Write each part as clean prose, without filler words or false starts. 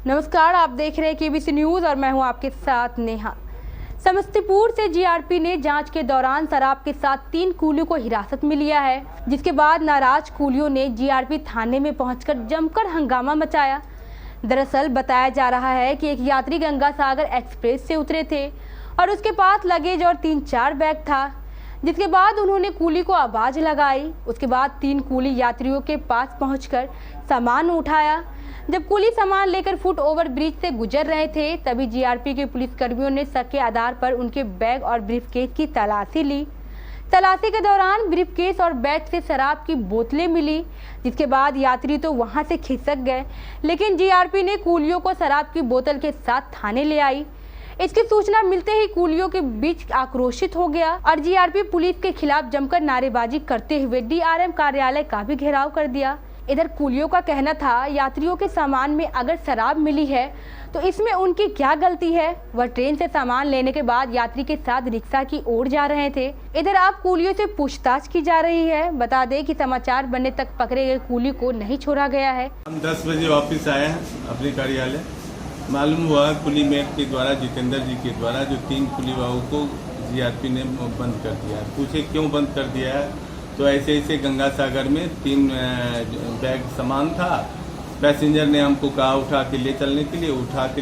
नमस्कार, आप देख रहे हैं केबीसी न्यूज और मैं हूं आपके साथ नेहा। समस्तीपुर से जीआरपी ने जांच के दौरान शराब के साथ 3 कुलियों को हिरासत में लिया है, जिसके बाद नाराज कुलियों ने जीआरपी थाने में पहुंचकर जमकर हंगामा मचाया। दरअसल बताया जा रहा है कि एक यात्री गंगा सागर एक्सप्रेस से उतरे थे और उसके पास लगेज और 3-4 बैग था, जिसके बाद उन्होंने कुली को आवाज लगाई। उसके बाद 3 कुली यात्रियों के पास पहुंचकर सामान उठाया। जब कुली सामान लेकर फुट ओवर ब्रिज से गुजर रहे थे, तभी जीआरपी के पुलिसकर्मियों ने शक के आधार पर उनके बैग और ब्रीफकेस की तलाशी ली। तलाशी के दौरान ब्रीफकेस और बैग से शराब की बोतलें मिली, जिसके बाद यात्री तो वहां से खिसक गए, लेकिन जीआरपी ने कुलियों को शराब की बोतल के साथ थाने ले आई। इसकी सूचना मिलते ही कुलियों के बीच आक्रोशित हो गया और जीआरपी पुलिस के खिलाफ जमकर नारेबाजी करते हुए डीआरएम कार्यालय का भी घेराव कर दिया। इधर कुलियों का कहना था, यात्रियों के सामान में अगर शराब मिली है तो इसमें उनकी क्या गलती है। वह ट्रेन से सामान लेने के बाद यात्री के साथ रिक्शा की ओर जा रहे थे। इधर आप कुलियों से पूछताछ की जा रही है। बता दें कि समाचार बनने तक पकड़े गए कुली को नहीं छोड़ा गया है। हम 10 बजे वापस आए हैं अपने कार्यालय। मालूम हुआ कुली मेट के द्वारा, जितेंद्र जी के द्वारा, जो 3 कुली वालों को जीआरपी ने बंद कर दिया है। पूछे क्यों बंद कर दिया है, तो ऐसे गंगा सागर में 3 बैग सामान था। पैसेंजर ने हमको कहा उठा के ले चलने के लिए, उठा के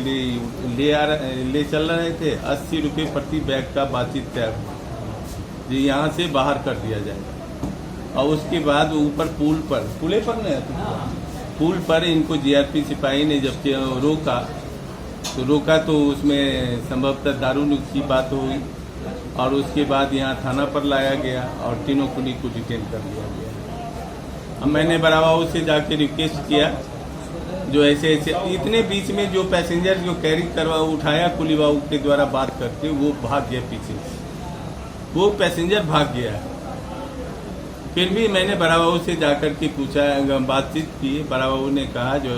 ले चल रहे थे। 80 रुपये प्रति बैग का बातचीत तय हुआ जी, यहाँ से बाहर कर दिया जाएगा। और उसके बाद ऊपर पुल पर इनको जीआरपी सिपाही ने जब रोका तो उसमें संभवतः दारू की बात हुई और उसके बाद यहाँ थाना पर लाया गया और तीनों कुली को डिटेन कर लिया गया। अब मैंने बराबर से जाके रिक्वेस्ट किया, जो ऐसे इतने बीच में जो पैसेंजर जो कैरी करवा उठाया कुली बाबू के द्वारा बात करके, वो भाग गया पीछे, वो पैसेंजर भाग गया। फिर भी मैंने बराबर से जाकर के पूछा, बातचीत की। बराबर ने कहा जो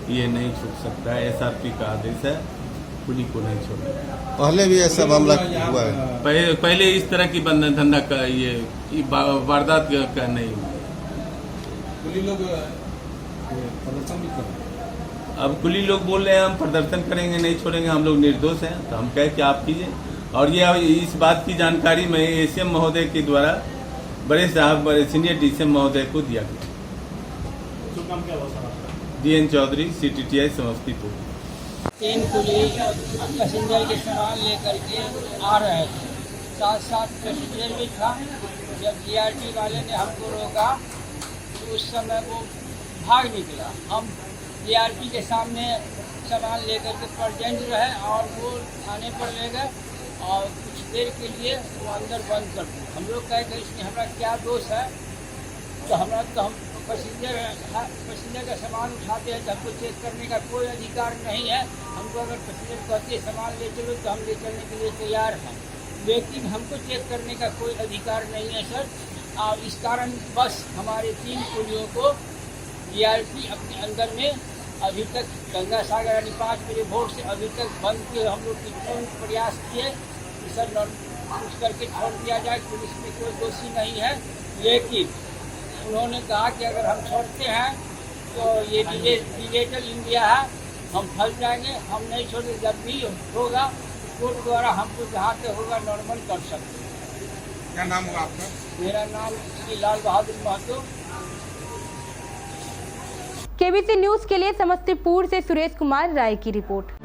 ये नहीं छूट सकता है, एसआरपी का आदेश है, कुली को नहीं छोड़ेगा। पहले भी ऐसा मामला हुआ है? पहले इस तरह की बंधन धंधा का ये वारदात का नहीं हुआ। कुली लोग प्रदर्शन भी कर, अब कुली लोग बोल रहे हैं हम प्रदर्शन करेंगे, नहीं छोड़ेंगे, हम लोग निर्दोष हैं। तो हम कहे कि आप कीजिए। और ये इस बात की जानकारी मैं एसएम महोदय के द्वारा बड़े सीनियर डीसीएम महोदय को दिया गया। DN Chaudhary, CTTI Samastipur. 3 कुली पैसेंजर के सामान लेकर के आ रहे थे, साथ पैसेंजर भी था। जब जीआरटी वाले ने हमको रोका तो उस समय वो भाग निकला। हम जीआरटी के सामने सामान लेकर के प्रेजेंट रहे और वो थाने पर ले गए और कुछ देर के लिए वो अंदर बंद कर दिया। हम लोग कहे कि इसमें हमारा क्या दोष है, तो हम पैसेंजर का सामान उठाते हैं तो हमको चेक करने का कोई अधिकार नहीं है। हमको अगर पैसेंजर कहते हैं सामान ले चलो तो हम ले चलने के लिए तैयार हैं, लेकिन हमको चेक करने का कोई अधिकार नहीं है सर। और इस कारण बस हमारे 3 कुलियों को जीआरपी अपने अंदर में अभी तक गंगा सागर यानी 5 बजे भोर से अभी तक बंद किए। हम लोग कितने प्रयास किए कि सर कुछ करके छोड़ दिया जाए, पुलिस में कोई दोषी नहीं है, लेकिन उन्होंने कहा कि अगर हम छोड़ते हैं तो ये डिजिटल इंडिया है, हम फंस जाएंगे, हम नहीं छोड़ेंगे। जब भी होगा कोर्ट द्वारा हमको जहाँ से होगा नॉर्मल कर सकते हैं। क्या नाम हुआ आपका? मेरा नाम श्री लाल बहादुर महतो। केबीसी न्यूज के लिए समस्तीपुर से सुरेश कुमार राय की रिपोर्ट।